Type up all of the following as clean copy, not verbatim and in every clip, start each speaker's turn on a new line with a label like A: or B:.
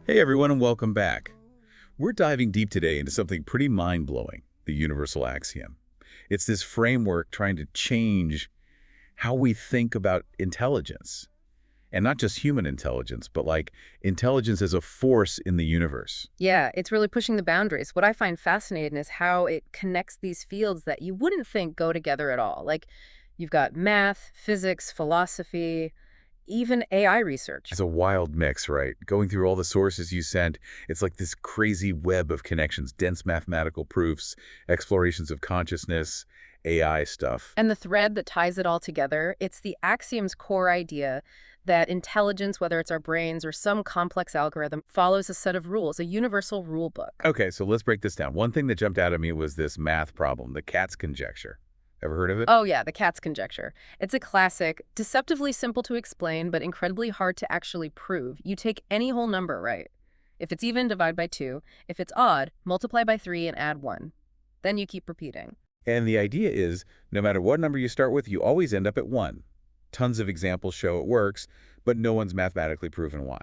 A: Hey everyone, and welcome back. We're diving deep today into something pretty mind-blowing, the universal axiom. It's this framework trying to change how we think about intelligence. And not just human intelligence, but like intelligence as a force in the universe.
B: Yeah, it's really pushing the boundaries. What I find fascinating is how it connects these fields that you wouldn't think go together at all. Like, you've got math, physics, philosophy, even AI research.
A: It's a wild mix, right? Going through all the sources you sent, it's like this crazy web of connections, dense mathematical proofs, explorations of consciousness, AI stuff.
B: And the thread that ties it all together, it's the axiom's core idea that intelligence, whether it's our brains or some complex algorithm, follows a set of rules, a universal rule book.
A: Okay, so let's break this down. One thing that jumped out at me was this math problem, the cat's conjecture. Ever heard of it?
B: Oh yeah, the cat's conjecture. It's a classic, deceptively simple to explain, but incredibly hard to actually prove. You take any whole number, right? If it's even, divide by 2. If it's odd, multiply by 3 and add 1. Then you keep repeating.
A: And the idea is, no matter what number you start with, you always end up at 1. Tons of examples show it works, but no one's mathematically proven why.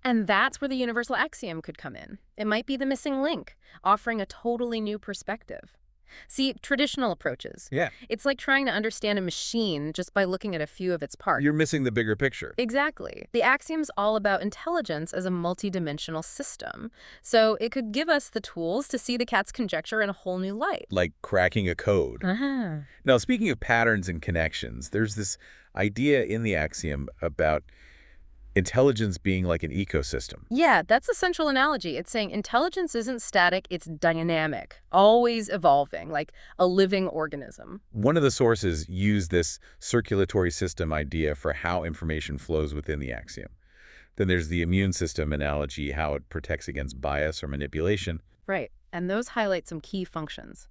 B: And that's where the universal axiom could come in. It might be the missing link, offering a totally new perspective. See, traditional approaches.
A: Yeah.
B: It's like trying to understand a machine just by looking at a few of its parts.
A: You're missing the bigger picture.
B: Exactly. The axiom's all about intelligence as a multidimensional system. So it could give us the tools to see the cat's conjecture in a whole new light.
A: Like cracking a code. Now, speaking of patterns and connections, there's this idea in the axiom about intelligence being like an ecosystem.
B: Yeah, that's a central analogy. It's saying intelligence isn't static, it's dynamic, always evolving, like a living organism.
A: One of the sources used this circulatory system idea for how information flows within the axiom. Then there's the immune system analogy, how it protects against bias or manipulation.
B: Right, and those highlight some key functions.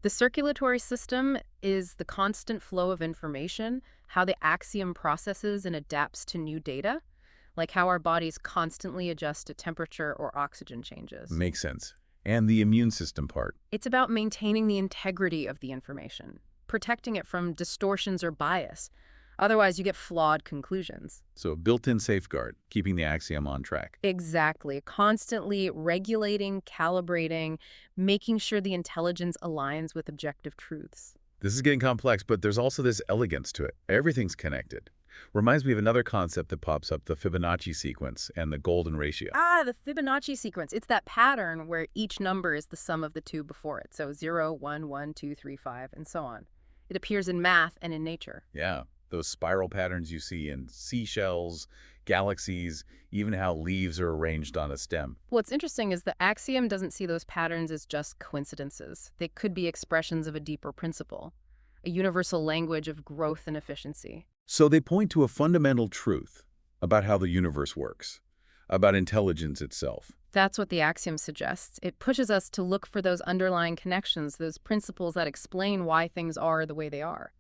B: The circulatory system is the constant flow of information, how the axiom processes and adapts to new data, like how our bodies constantly adjust to temperature or oxygen changes.
A: Makes sense. And the immune system part.
B: It's about maintaining the integrity of the information, protecting it from distortions or bias. Otherwise, you get flawed conclusions.
A: So a built-in safeguard, keeping the axiom on track.
B: Exactly. Constantly regulating, calibrating, making sure the intelligence aligns with objective truths.
A: This is getting complex, but there's also this elegance to it. Everything's connected. Reminds me of another concept that pops up, the Fibonacci sequence and the golden ratio.
B: Ah, the Fibonacci sequence. It's that pattern where each number is the sum of the two before it. So 0, 1, 1, 2, 3, 5, and so on. It appears in math and in nature.
A: Yeah, those spiral patterns you see in seashells, galaxies, even how leaves are arranged on a stem.
B: What's interesting is the axiom doesn't see those patterns as just coincidences. They could be expressions of a deeper principle, a universal language of growth and efficiency.
A: So they point to a fundamental truth about how the universe works, about intelligence itself.
B: That's what the axiom suggests. It pushes us to look for those underlying connections, those principles that explain why things are the way they are.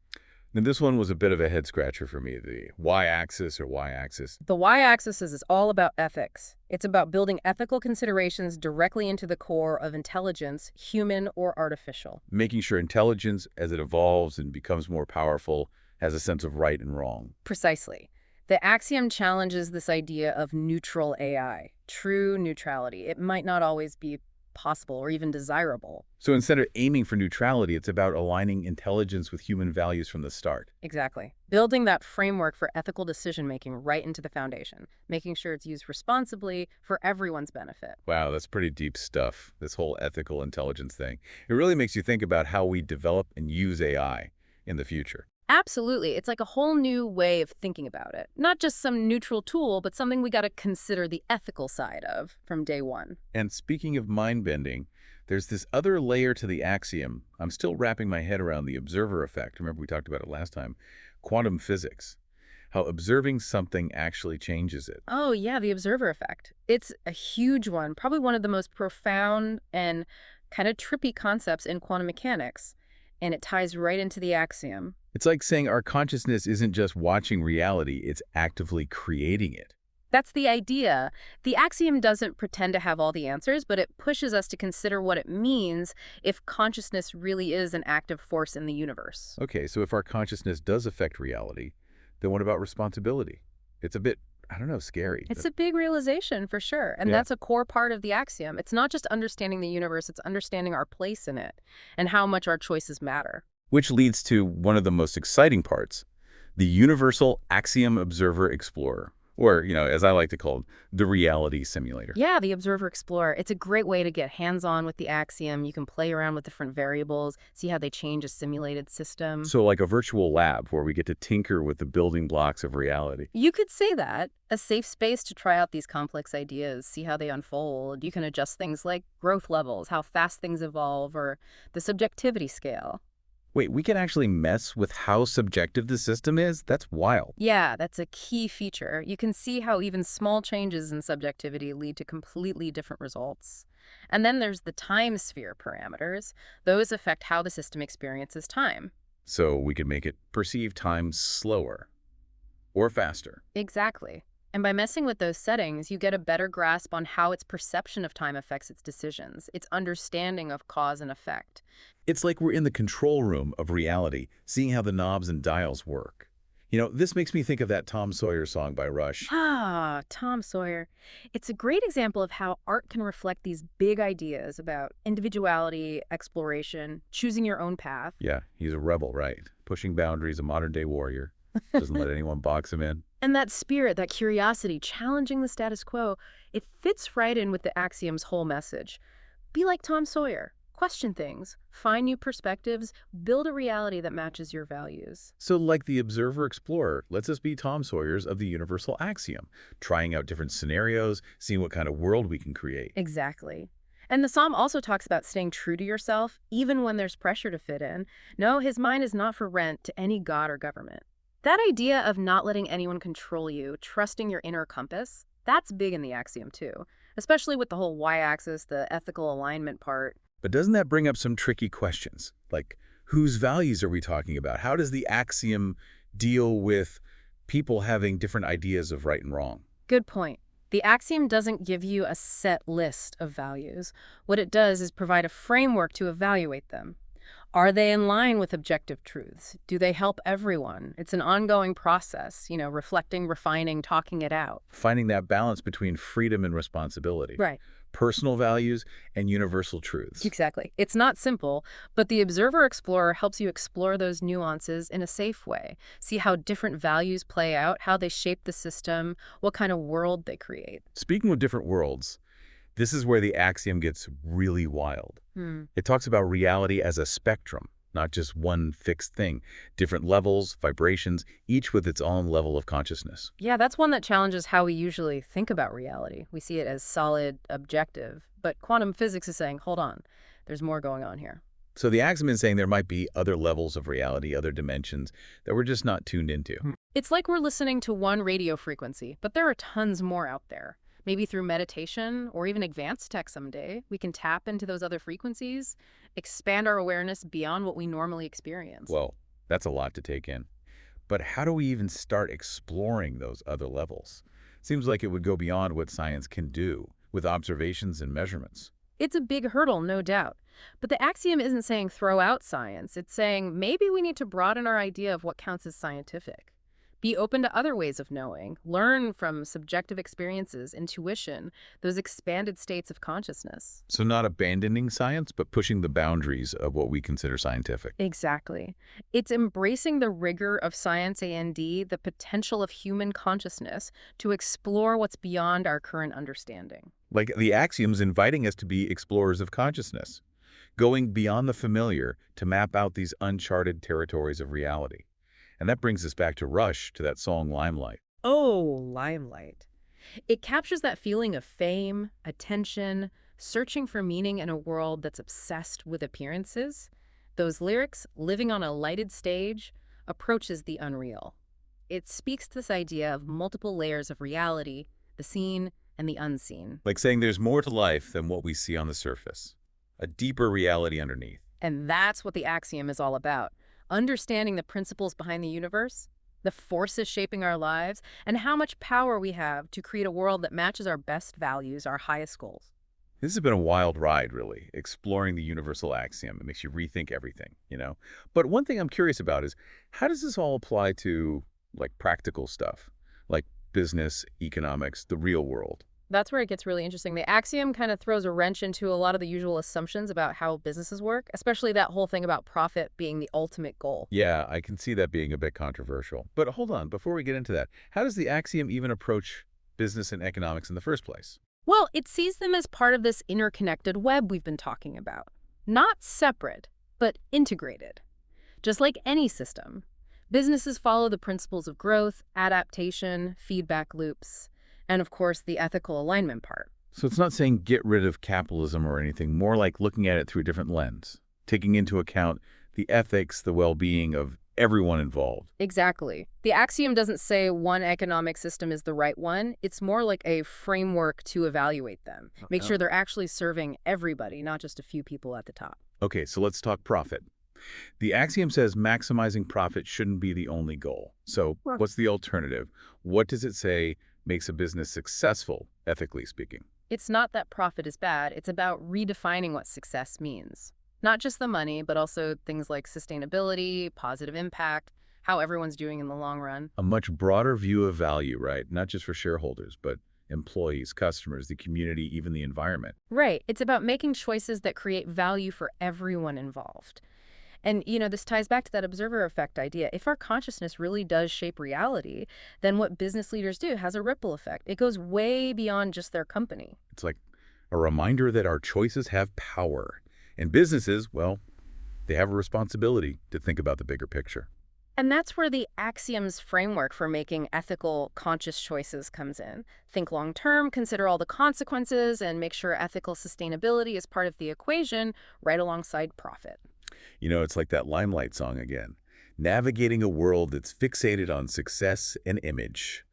A: Now, this one was a bit of a head-scratcher for me, the y-axis or y-axis.
B: The y-axis is all about ethics. It's about building ethical considerations directly into the core of intelligence, human or artificial.
A: Making sure intelligence, as it evolves and becomes more powerful, has a sense of right and wrong.
B: Precisely. The axiom challenges this idea of neutral AI, true neutrality. It might not always be possible or even desirable.
A: So instead of aiming for neutrality, it's about aligning intelligence with human values from the start.
B: Exactly. Building that framework for ethical decision-making right into the foundation, making sure it's used responsibly for everyone's benefit.
A: Wow, that's pretty deep stuff, this whole ethical intelligence thing. It really makes you think about how we develop and use AI in the future.
B: Absolutely. It's like a whole new way of thinking about it. Not just some neutral tool, but something we got to consider the ethical side of from day one.
A: And speaking of mind-bending, there's this other layer to the axiom. I'm still wrapping my head around the observer effect. Remember we talked about it last time. Quantum physics. How observing something actually changes it.
B: Oh, yeah, the observer effect. It's a huge one, probably one of the most profound and kind of trippy concepts in quantum mechanics. And it ties right into the axiom.
A: It's like saying our consciousness isn't just watching reality, it's actively creating it.
B: That's the idea. The axiom doesn't pretend to have all the answers, but it pushes us to consider what it means if consciousness really is an active force in the universe.
A: Okay, so if our consciousness does affect reality, then what about responsibility? It's a bit I don't know, scary.
B: It's a big realization for sure. And
A: Yeah.
B: that's a core part of the axiom. It's not just understanding the universe, it's understanding our place in it and how much our choices matter.
A: Which leads to one of the most exciting parts, the Universal Axiom Observer Explorer, or, as I like to call it, the reality simulator.
B: Yeah, the Observer Explorer. It's a great way to get hands-on with the axiom. You can play around with different variables, see how they change a simulated system.
A: So like a virtual lab where we get to tinker with the building blocks of reality.
B: You could say that. A safe space to try out these complex ideas, see how they unfold. You can adjust things like growth levels, how fast things evolve, or the subjectivity scale.
A: Wait, we can actually mess with how subjective the system is? That's wild.
B: Yeah, that's a key feature. You can see how even small changes in subjectivity lead to completely different results. And then there's the time sphere parameters. Those affect how the system experiences time.
A: So we can make it perceive time slower or faster.
B: Exactly. And by messing with those settings, you get a better grasp on how its perception of time affects its decisions, its understanding of cause and effect.
A: It's like we're in the control room of reality, seeing how the knobs and dials work. This makes me think of that Tom Sawyer song by Rush.
B: Ah, Tom Sawyer. It's a great example of how art can reflect these big ideas about individuality, exploration, choosing your own path.
A: Yeah, he's a rebel, right? Pushing boundaries, a modern-day warrior. Doesn't let anyone box him in.
B: And that spirit, that curiosity, challenging the status quo, it fits right in with the axiom's whole message. Be like Tom Sawyer. Question things, find new perspectives, build a reality that matches your values.
A: So like the Observer Explorer lets us be Tom Sawyers of the Universal Axiom, trying out different scenarios, seeing what kind of world we can create.
B: Exactly. And the psalm also talks about staying true to yourself, even when there's pressure to fit in. No, his mind is not for rent to any god or government. That idea of not letting anyone control you, trusting your inner compass, that's big in the axiom too, especially with the whole y-axis, the ethical alignment part.
A: But doesn't that bring up some tricky questions? Like, whose values are we talking about? How does the axiom deal with people having different ideas of right and wrong?
B: Good point. The axiom doesn't give you a set list of values. What it does is provide a framework to evaluate them. Are they in line with objective truths? Do they help everyone? It's an ongoing process, reflecting, refining, talking it out.
A: Finding that balance between freedom and responsibility.
B: Right.
A: Personal values and universal truths.
B: Exactly. It's not simple, but the Observer Explorer helps you explore those nuances in a safe way. See how different values play out, how they shape the system, what kind of world they create.
A: Speaking of different worlds, this is where the axiom gets really wild. It talks about reality as a spectrum, not just one fixed thing. Different levels, vibrations, each with its own level of consciousness.
B: Yeah, that's one that challenges how we usually think about reality. We see it as solid, objective, but quantum physics is saying, hold on, there's more going on here.
A: So the axiom is saying there might be other levels of reality, other dimensions that we're just not tuned into.
B: It's like we're listening to one radio frequency, but there are tons more out there. Maybe through meditation or even advanced tech someday, we can tap into those other frequencies, expand our awareness beyond what we normally experience.
A: Well, that's a lot to take in. But how do we even start exploring those other levels? Seems like it would go beyond what science can do with observations and measurements.
B: It's a big hurdle, no doubt. But the axiom isn't saying throw out science. It's saying maybe we need to broaden our idea of what counts as scientific. Be open to other ways of knowing. Learn from subjective experiences, intuition, those expanded states of consciousness.
A: So not abandoning science, but pushing the boundaries of what we consider scientific.
B: Exactly. It's embracing the rigor of science and the potential of human consciousness to explore what's beyond our current understanding.
A: Like the axiom's inviting us to be explorers of consciousness, going beyond the familiar to map out these uncharted territories of reality. And that brings us back to Rush, to that song Limelight.
B: Oh, Limelight. It captures that feeling of fame, attention, searching for meaning in a world that's obsessed with appearances. Those lyrics, living on a lighted stage, approaches the unreal. It speaks to this idea of multiple layers of reality, the seen and the unseen.
A: Like saying there's more to life than what we see on the surface. A deeper reality underneath.
B: And that's what the axiom is all about. Understanding the principles behind the universe, the forces shaping our lives, and how much power we have to create a world that matches our best values, our highest goals.
A: This has been a wild ride, really, exploring the universal axiom. It makes you rethink everything, But one thing I'm curious about is, how does this all apply to, like, practical stuff? Like business, economics, the real world.
B: That's where it gets really interesting. The axiom kind of throws a wrench into a lot of the usual assumptions about how businesses work, especially that whole thing about profit being the ultimate goal.
A: Yeah, I can see that being a bit controversial. But hold on, before we get into that, how does the axiom even approach business and economics in the first place?
B: Well, it sees them as part of this interconnected web we've been talking about. Not separate, but integrated. Just like any system, businesses follow the principles of growth, adaptation, feedback loops, and of course the ethical alignment part.
A: So it's not saying get rid of capitalism or anything, more like looking at it through a different lens, taking into account the ethics, the well-being of everyone involved.
B: Exactly. The axiom doesn't say one economic system is the right one. It's more like a framework to evaluate them. Make sure they're actually serving everybody, not just a few people at the top.
A: Okay, so let's talk profit. The axiom says maximizing profit shouldn't be the only goal. So what's the alternative? What does it say makes a business successful, ethically speaking?
B: It's not that profit is bad. It's about redefining what success means. Not just the money, but also things like sustainability, positive impact, how everyone's doing in the long run.
A: A much broader view of value, right? Not just for shareholders, but employees, customers, the community, even the environment.
B: Right. It's about making choices that create value for everyone involved. And, this ties back to that observer effect idea. If our consciousness really does shape reality, then what business leaders do has a ripple effect. It goes way beyond just their company.
A: It's like a reminder that our choices have power. And businesses, well, they have a responsibility to think about the bigger picture.
B: And that's where the axiom's framework for making ethical, conscious choices comes in. Think long-term, consider all the consequences, and make sure ethical sustainability is part of the equation right alongside profit.
A: It's like that Limelight song again. Navigating a world that's fixated on success and image.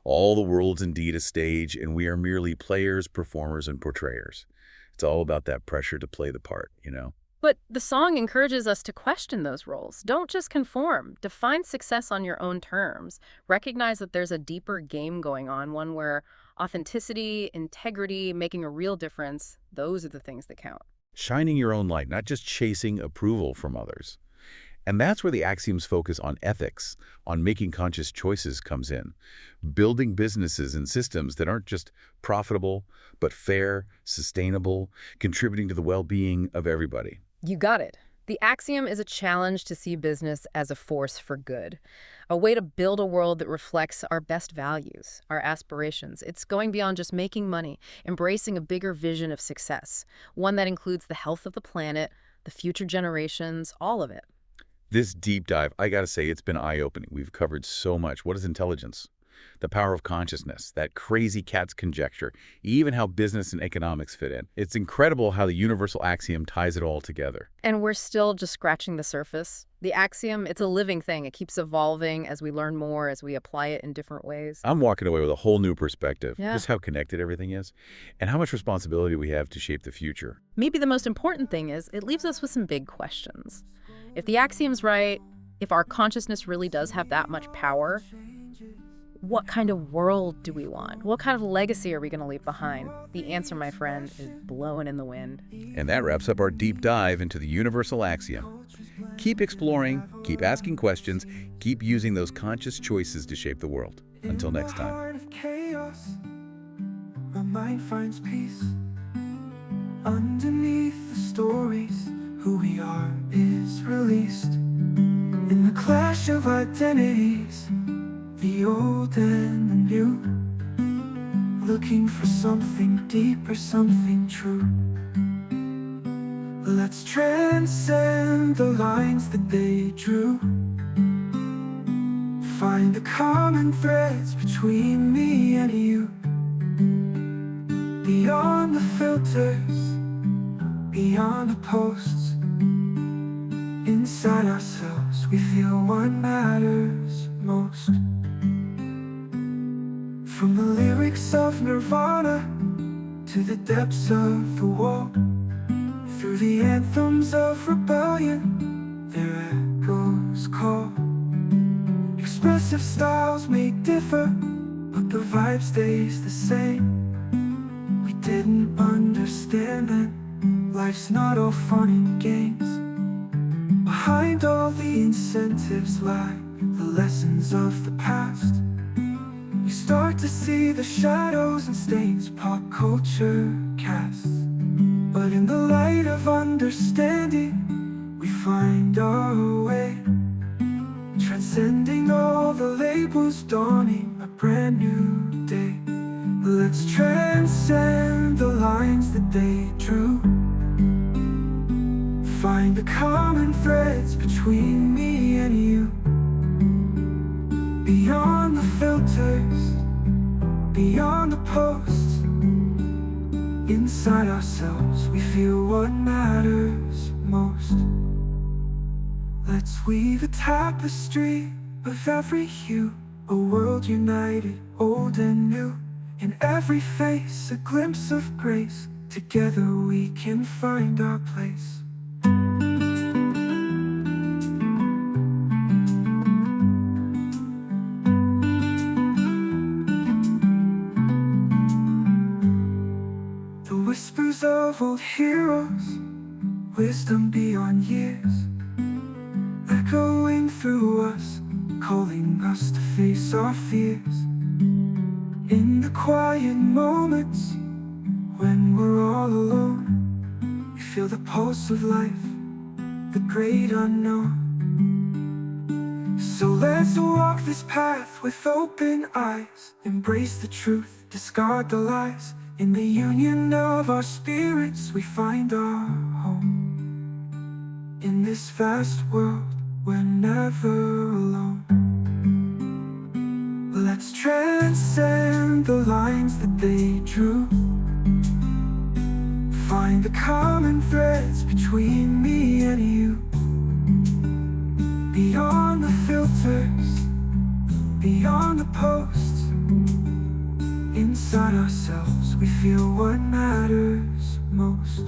A: All the world's indeed a stage, and we are merely players, performers, and portrayers. It's all about that pressure to play the part.
B: But the song encourages us to question those roles. Don't just conform. Define success on your own terms. Recognize that there's a deeper game going on, one where authenticity, integrity, making a real difference, those are the things that count.
A: Shining your own light, not just chasing approval from others. And that's where the axiom's focus on ethics, on making conscious choices comes in. Building businesses and systems that aren't just profitable, but fair, sustainable, contributing to the well-being of everybody.
B: You got it. The axiom is a challenge to see business as a force for good, a way to build a world that reflects our best values, our aspirations. It's going beyond just making money, embracing a bigger vision of success, one that includes the health of the planet, the future generations, all of it.
A: This deep dive, I gotta say, it's been eye-opening. We've covered so much. What is intelligence? The power of consciousness, that crazy cat's conjecture, even how business and economics fit in. It's incredible how the universal axiom ties it all together.
B: And we're still just scratching the surface. The axiom, it's a living thing. It keeps evolving as we learn more, as we apply it in different ways.
A: I'm walking away with a whole new perspective,
B: Yeah.
A: just how connected everything is, and how much responsibility we have to shape the future.
B: Maybe the most important thing is it leaves us with some big questions. If the axiom's right, if our consciousness really does have that much power, what kind of world do we want? What kind of legacy are we going to leave behind? The answer, my friend, is blowing in the wind.
A: And that wraps up our deep dive into the universal axiom. Keep exploring, keep asking questions, keep using those conscious choices to shape the world. Until next time.
C: In the heart of chaos, my mind finds peace. Underneath the stories, who we are is released. In the clash of identities, the old and the new, looking for something deeper, something true. Let's transcend the lines that they drew. Find the common threads between me and you. Beyond the filters, beyond the posts, inside ourselves we feel what matters most. From the lyrics of Nirvana to the depths of the wall, through the anthems of rebellion, their echoes call. Expressive styles may differ, but the vibe stays the same. We didn't understand then, life's not all fun and games. Behind all the incentives lie the lessons of the past. We start to see the shadows and stains pop culture casts. But in the light of understanding, we find our way, transcending all the labels, dawning a brand new day. Let's transcend the lines that they drew, find the common threads between me and you. Beyond the filters, beyond the posts, inside ourselves we feel what matters most. Let's weave a tapestry of every hue, a world united, old and new. In every face, a glimpse of grace. Together we can find our place. The whispers of old heroes, wisdom beyond years, echoing through us, calling us to face our fears. In the quiet moments, when we're all alone, we feel the pulse of life, the great unknown. So let's walk this path with open eyes, embrace the truth, discard the lies. In the union of our spirits, we find our home. In this vast world, we're never alone. Let's transcend the lines that they drew, find the common threads between me and you. Beyond the filters, beyond the posts, inside ourselves we feel what matters most.